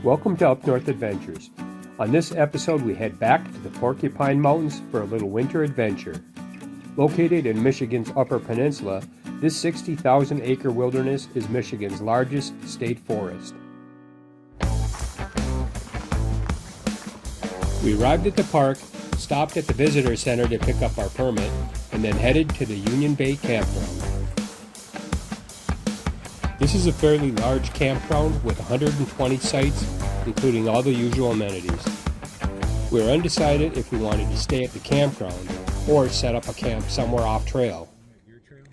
Welcome to Up North Adventures. On this episode, we head back to the Porcupine Mountains for a little winter adventure. Located in Michigan's Upper Peninsula, this 60,000-acre wilderness is Michigan's largest state forest. We arrived at the park, stopped at the visitor center to pick up our permit, and then headed to the Union Bay campground. This is a fairly large campground with 120 sites, including all the usual amenities. We were undecided if we wanted to stay at the campground or set up a camp somewhere off trail. Your trail?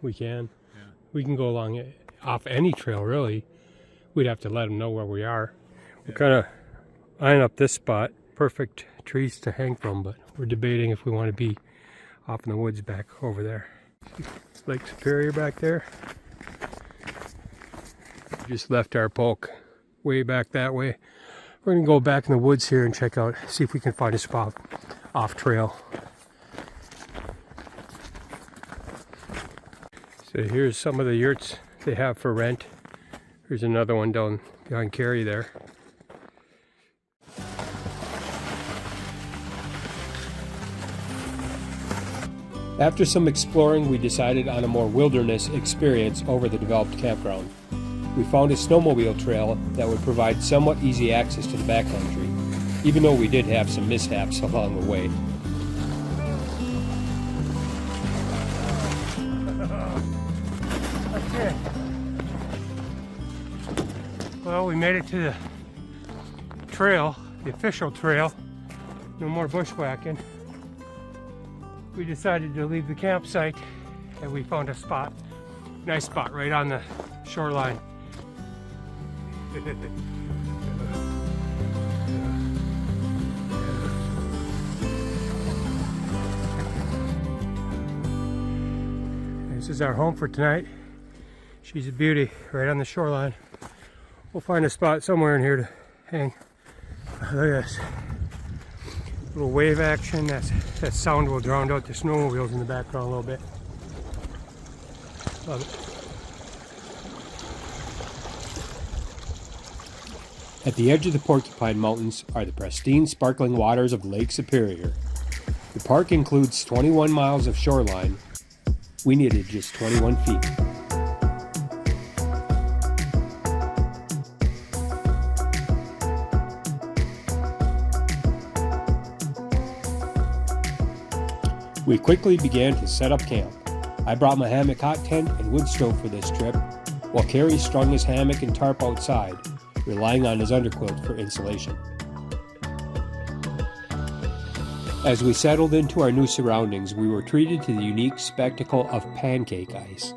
We can. Yeah. We can go along off any trail, really. We'd have to let them know where we are. We're kind of eyeing up this spot. Perfect trees to hang from, but we're debating if we want to be off in the woods back over there. Lake Superior back there. Just left our polk way back that way. We're gonna go back in the woods here and check out, see if we can find a spot off trail. So here's some of the yurts they have for rent. Here's another one down behind Carrie there. After some exploring, we decided on a more wilderness experience over the developed campground. We found a snowmobile trail that would provide somewhat easy access to the backcountry, even though we did have some mishaps along the way. Okay. Well, we made it to the trail, the official trail. No more bushwhacking. We decided to leave the campsite and we found a spot, nice spot right on the shoreline. This is our home for tonight. She's a beauty right on the shoreline. We'll find a spot somewhere in here to hang. Look at this. Little wave action. That sound will drown out the snowmobiles in the background a little bit. Love it. At the edge of the Porcupine Mountains are the pristine, sparkling waters of Lake Superior. The park includes 21 miles of shoreline. We needed just 21 feet. We quickly began to set up camp. I brought my hammock hot tent and wood stove for this trip, while Carrie strung his hammock and tarp outside, relying on his underquilt for insulation. As we settled into our new surroundings, we were treated to the unique spectacle of pancake ice.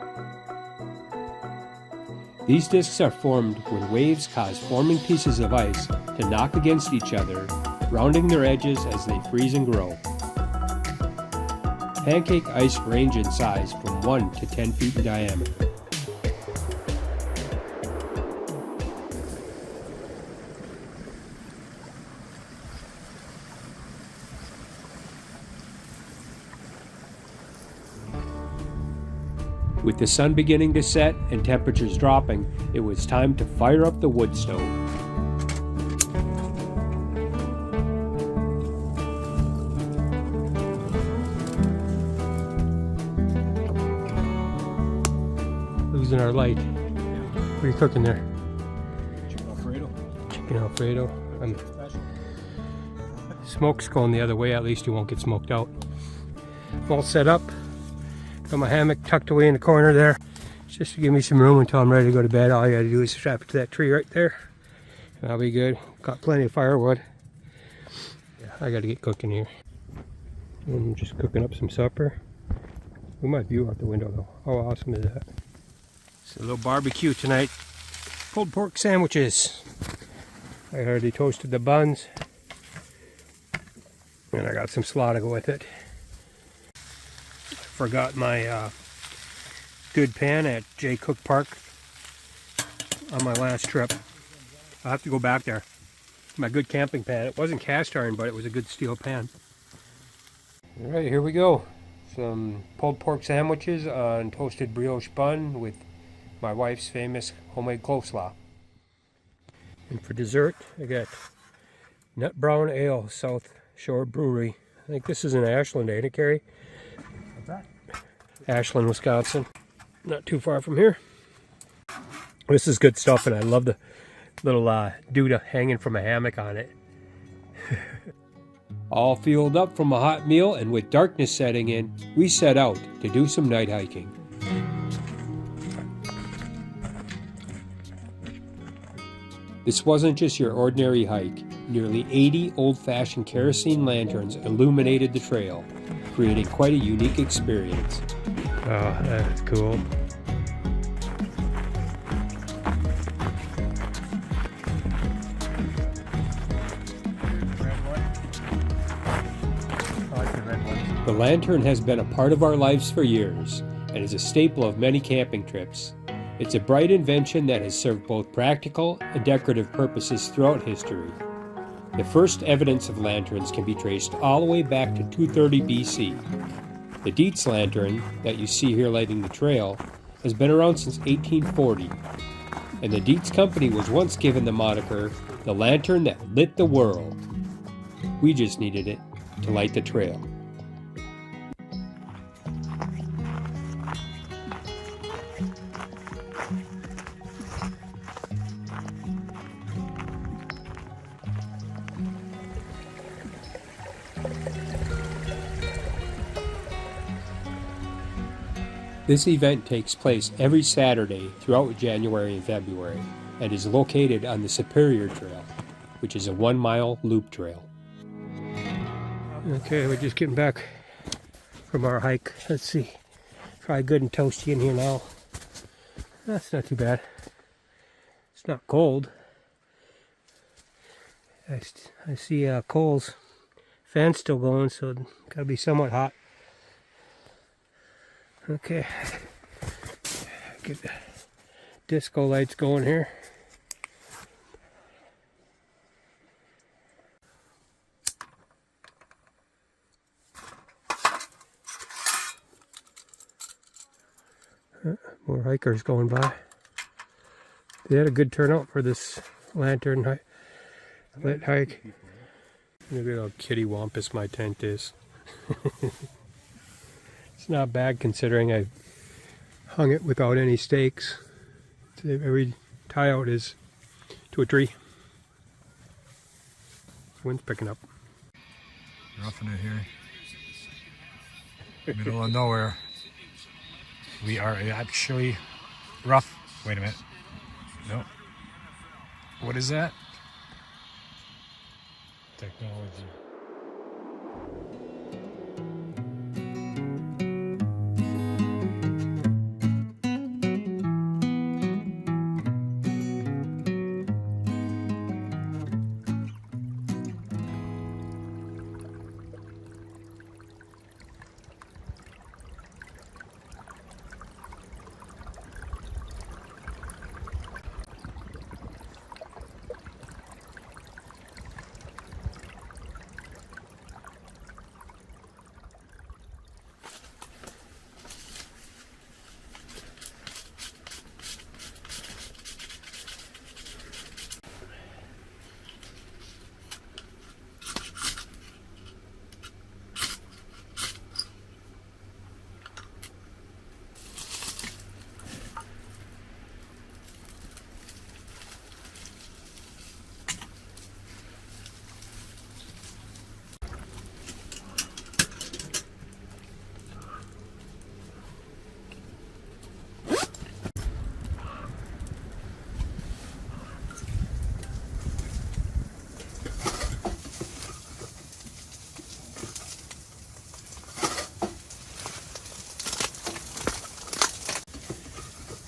These discs are formed when waves cause forming pieces of ice to knock against each other, rounding their edges as they freeze and grow. Pancake ice range in size from 1 to 10 feet in diameter. With the sun beginning to set and temperatures dropping, it was time to fire up the wood stove. Losing our light. What are you cooking there? Chicken Alfredo. Chicken Alfredo. Smoke's going the other way, at least you won't get smoked out. All set up. Got my hammock tucked away in the corner there, just to give me some room until I'm ready to go to bed. All I gotta do is strap it to that tree right there, and I'll be good. Got plenty of firewood. Yeah, I gotta get cooking here. I'm just cooking up some supper. We might view out the window though. How awesome is that? It's a little barbecue tonight. Pulled pork sandwiches. I already toasted the buns, and I got some slaw to go with it. Forgot my good pan at J. Cook Park on my last trip. I'll have to go back there. My good camping pan. It wasn't cast iron, but it was a good steel pan. Alright, here we go. Some pulled pork sandwiches on toasted brioche bun with my wife's famous homemade coleslaw. And for dessert, I got Nut Brown Ale, South Shore Brewery. I think this is in Ashland, ain't it, Carrie? What's that? Ashland, Wisconsin. Not too far from here. This is good stuff, and I love the little dude hanging from a hammock on it. All fueled up from a hot meal, and with darkness setting in, we set out to do some night hiking. This wasn't just your ordinary hike. Nearly 80 old-fashioned kerosene lanterns illuminated the trail, creating quite a unique experience. Oh, that's cool. The lantern has been a part of our lives for years and is a staple of many camping trips. It's a bright invention that has served both practical and decorative purposes throughout history. The first evidence of lanterns can be traced all the way back to 230 BC. The Dietz lantern that you see here lighting the trail has been around since 1840, and the Dietz Company was once given the moniker, the lantern that lit the world. We just needed it to light the trail. This event takes place every Saturday throughout January and February and is located on the Superior Trail, which is a 1-mile loop trail. Okay, we're just getting back from our hike. Let's see. Probably good and toasty in here now. That's not too bad. It's not cold. I see Cole's fan's still going, so it's gotta be somewhat hot. Okay, get the disco lights going here. More hikers going by. They had a good turnout for this lantern lit hike. Look at how kitty wampus my tent is. It's not bad considering I hung it without any stakes. Every tie out is to a tree. Wind's picking up. Roughing it here. Middle of nowhere. We are actually rough. Wait a minute. No. What is that? Technology.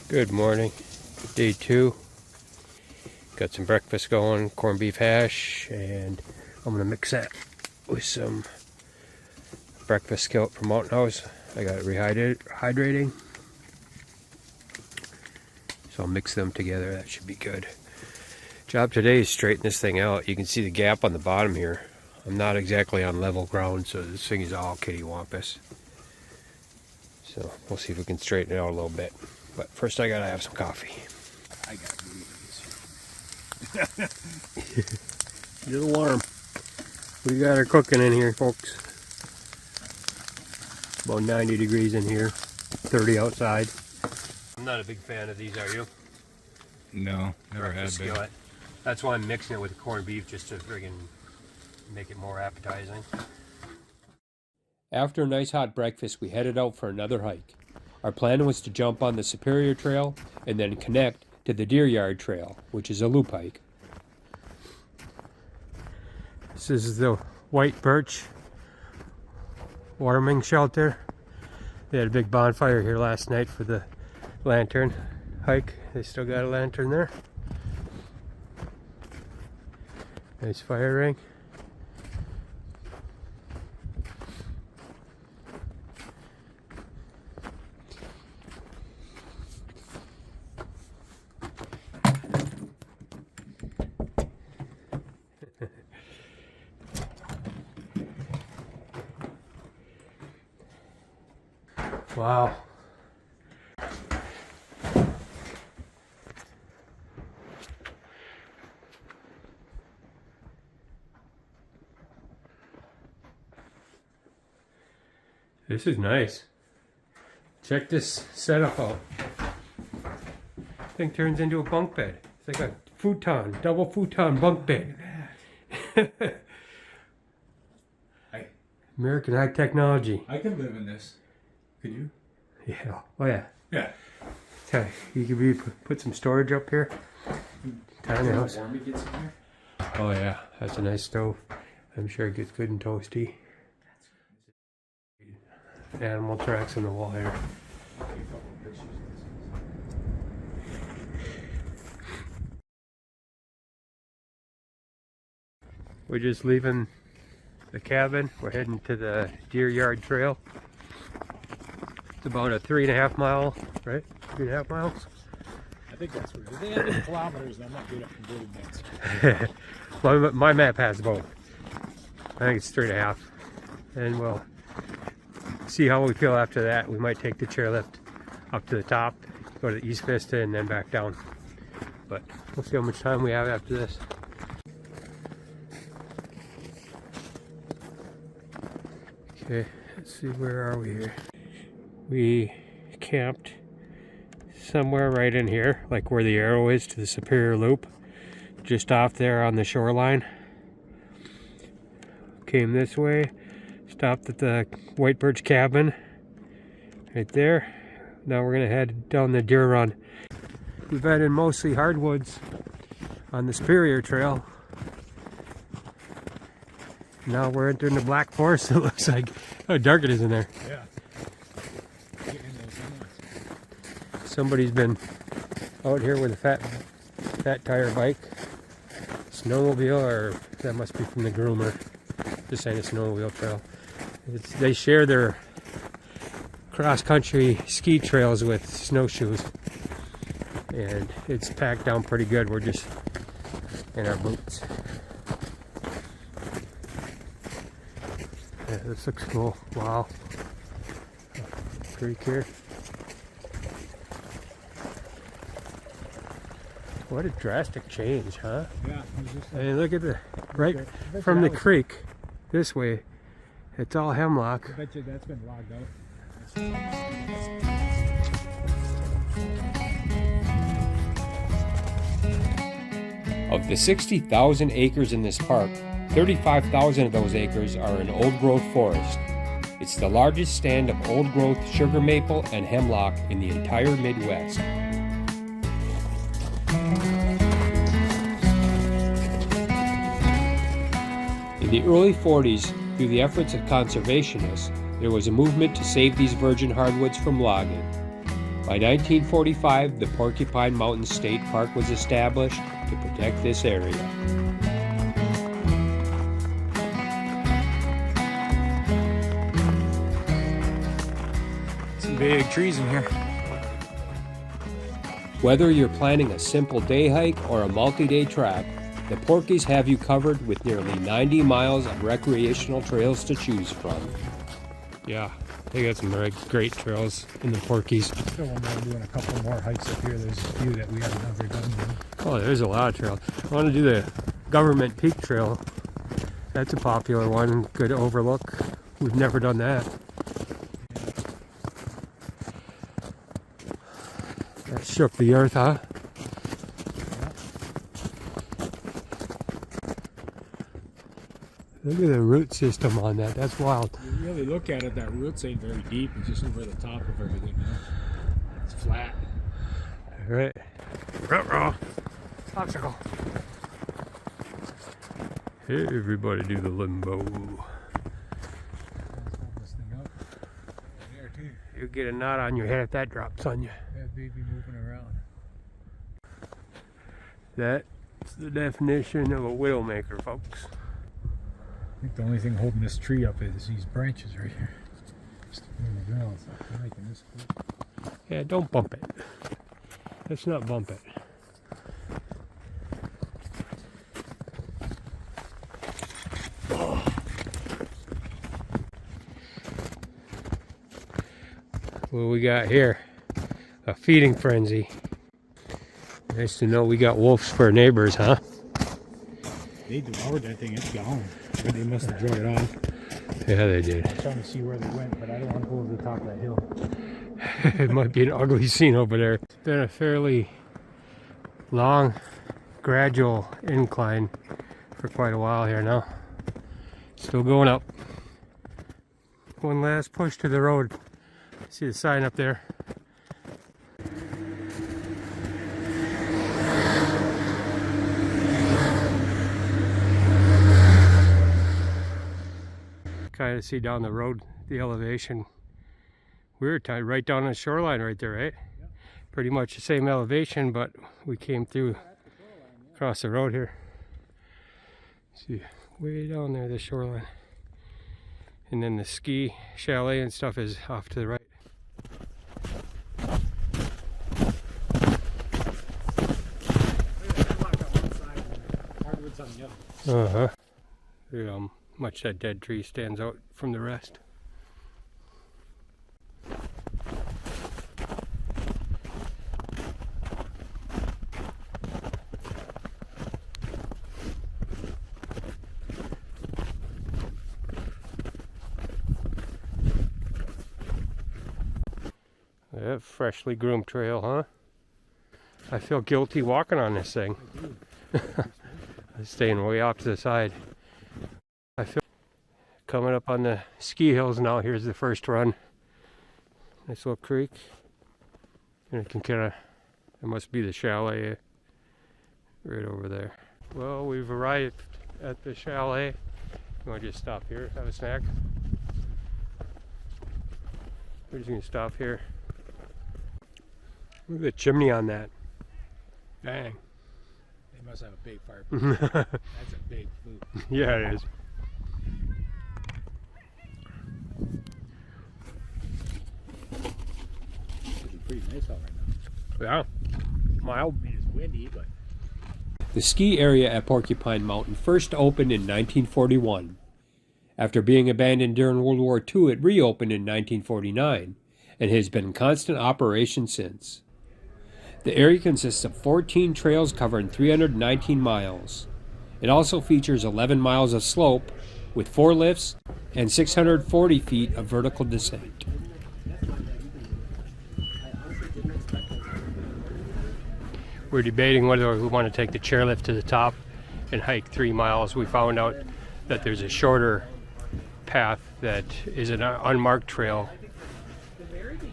Good morning. Day 2. Got some breakfast going, corned beef hash, and I'm going to mix that with some breakfast skillet from Mountain House. I got it rehydrating. So I'll mix them together. That should be good. Job today is straighten this thing out. You can see the gap on the bottom here. I'm not exactly on level ground, so this thing is all kitty wampus. So we'll see if we can straighten it out a little bit. But first I gotta have some coffee. I gotta believe this. Little warm. We got our cooking in here, folks. About 90 degrees in here, 30 outside. I'm not a big fan of these, are you? No, never had been. Skillet. That's why I'm mixing it with the corned beef, just to friggin' make it more appetizing. After a nice hot breakfast, we headed out for another hike. Our plan was to jump on the Superior Trail and then connect to the Deer Yard Trail, which is a loop hike. This is the White Birch warming shelter. They had a big bonfire here last night for the lantern hike. They still got a lantern there. Nice fire ring. Wow. This is nice. Check this setup out. Thing turns into a bunk bed. It's like a futon, double futon bunk bed. American high technology. I could live in this. Could you? Yeah. Oh yeah. Yeah. Okay. You could put some storage up here. Tiny house. Warm it gets in here? Oh yeah, that's a nice stove. I'm sure it gets good and toasty. Animal tracks in the wall here. We're just leaving the cabin. We're heading to the Deer Yard Trail. It's about a 3.5 mile, right? 3.5 miles? I think that's what it is. They have in kilometers, and I'm not good at converting that. My map has both. I think it's 3.5. And we'll see how we feel after that. We might take the chairlift up to the top, go to the East Vista, and then back down. But we'll see how much time we have after this. Okay, let's see, where are we here? We camped somewhere right in here, like where the arrow is to the Superior Loop, just off there on the shoreline. Came this way, stopped at the White Birch cabin right there. Now we're gonna head down the Deer Run. We've had in mostly hardwoods on the Superior Trail. Now we're entering the Black Forest. It looks like how dark it is in there. Yeah. Getting in those sunlights. Somebody's been out here with a fat tire bike, snowmobile, or that must be from the groomer. This ain't a snowmobile trail. They share their cross-country ski trails with snowshoes, and it's packed down pretty good. We're just in our boots. Yeah, this looks cool. Wow. Creek here. What a drastic change, huh? Yeah. I mean, look at the right from the creek this way. It's all hemlock. I bet you that's been logged out. Of the 60,000 acres in this park, 35,000 of those acres are in old-growth forest. It's the largest stand of old-growth sugar maple and hemlock in the entire Midwest. In the early 40s, through the efforts of conservationists, there was a movement to save these virgin hardwoods from logging. By 1945, the Porcupine Mountains State Park was established to protect this area. Some big trees in here. Whether you're planning a simple day hike or a multi-day trek, the Porkies have you covered with nearly 90 miles of recreational trails to choose from. Yeah, they got some great trails in the Porkies. Still want to doing a couple more hikes up here. There's a few that we haven't ever done. Oh, there's a lot of trails. I want to do the Government Peak Trail. That's a popular one. Good overlook. We've never done that. That shook the earth, huh? Look at the root system on that. That's wild. You really look at it, that roots ain't very deep. It's just over the top of everything. You know? It's flat. All right. Ruh-roh. Obstacle. Hey, everybody do the limbo. You get a knot on your head if that drops on you. That baby moving around. That's the definition of a widowmaker, folks. I think the only thing holding this tree up is these branches right here. Just on the ground. So I'm making this cool. Yeah, don't bump it. Let's not bump it. What we got here? A feeding frenzy. Nice to know we got wolves for neighbors, huh? They devoured that thing. It's gone. They must have drug it off. Yeah, they did. I'm trying to see where they went, but I don't want to go over the top of that hill. It might be an ugly scene over there. It's been a fairly long, gradual incline for quite a while here now. Still going up. One last push to the road. See the sign up there? Kind of see down the road the elevation. We were tied right down on the shoreline right there, right? Yep. Pretty much the same elevation, but we came through across the road here. See, way down there, the shoreline. And then the ski chalet and stuff is off to the right. Uh-huh. Look how much that dead tree stands out from the rest. Yeah, freshly groomed trail, huh? I feel guilty walking on this thing. I'm staying way off to the side. I feel coming up on the ski hills now. Here's the first run. Nice little creek. And it can kind of, it must be the chalet right over there. Well, we've arrived at the chalet. You want to just stop here, have a snack? We're just going to stop here. Look at the chimney on that. Dang. They must have a big fire pit. That's a big food. Yeah, it is. It's pretty nice out right now. Yeah. Mild. I mean, it's windy, but... The ski area at Porcupine Mountain first opened in 1941. After being abandoned during World War II, it reopened in 1949 and has been in constant operation since. The area consists of 14 trails covering 319 miles. It also features 11 miles of slope with 4 lifts and 640 feet of vertical descent. We're debating whether we want to take the chairlift to the top and hike 3 miles. We found out that there's a shorter path that is an unmarked trail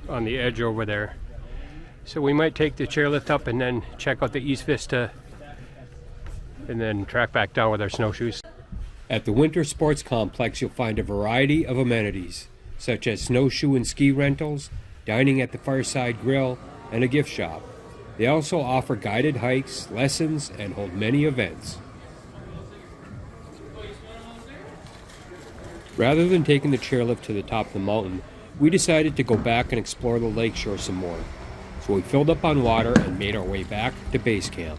on the edge over there. So we might take the chairlift up and then check out the East Vista and then track back down with our snowshoes. At the Winter Sports Complex, you'll find a variety of amenities, such as snowshoe and ski rentals, dining at the Fireside Grill, and a gift shop. They also offer guided hikes, lessons, and hold many events. Rather than taking the chairlift to the top of the mountain, we decided to go back and explore the lakeshore some more. So we filled up on water and made our way back to base camp.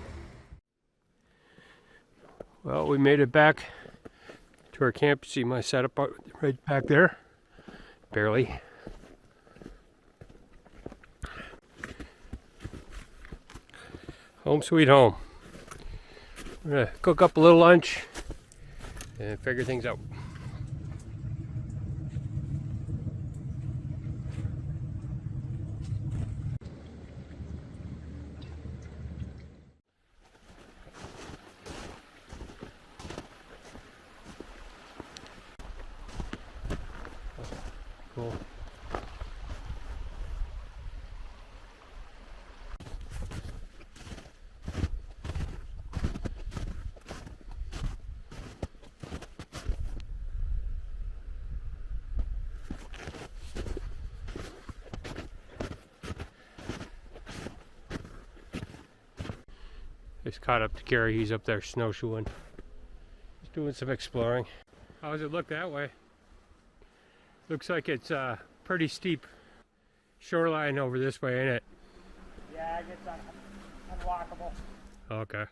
Well, we made it back to our camp. See my setup right back there? Barely. Home sweet home. I'm gonna cook up a little lunch and figure things out. Cool. Just caught up to Gary. He's up there snowshoeing. He's doing some exploring. How does it look that way? Looks like it's a pretty steep shoreline over this way, ain't it? Yeah, it gets unwalkable. Okay.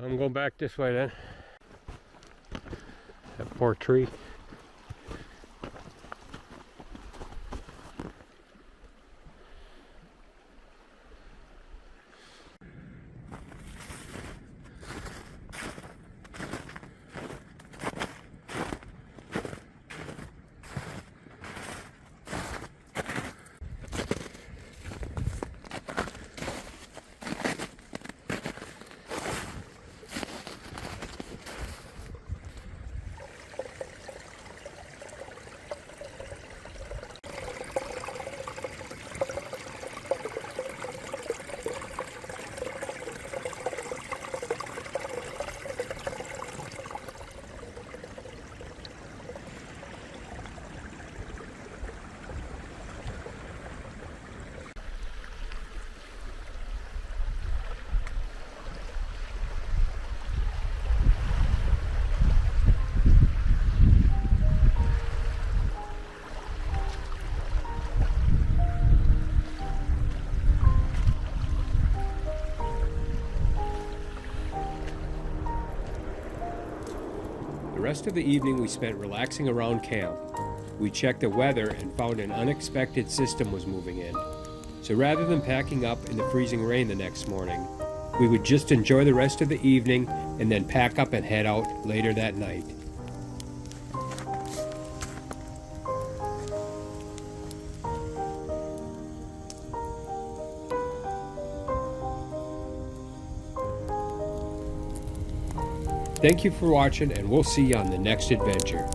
I'm going back this way then. That poor tree. The rest of the evening we spent relaxing around camp. We checked the weather and found an unexpected system was moving in. So rather than packing up in the freezing rain the next morning, we would just enjoy the rest of the evening and then pack up and head out later that night. Thank you for watching, and we'll see you on the next adventure.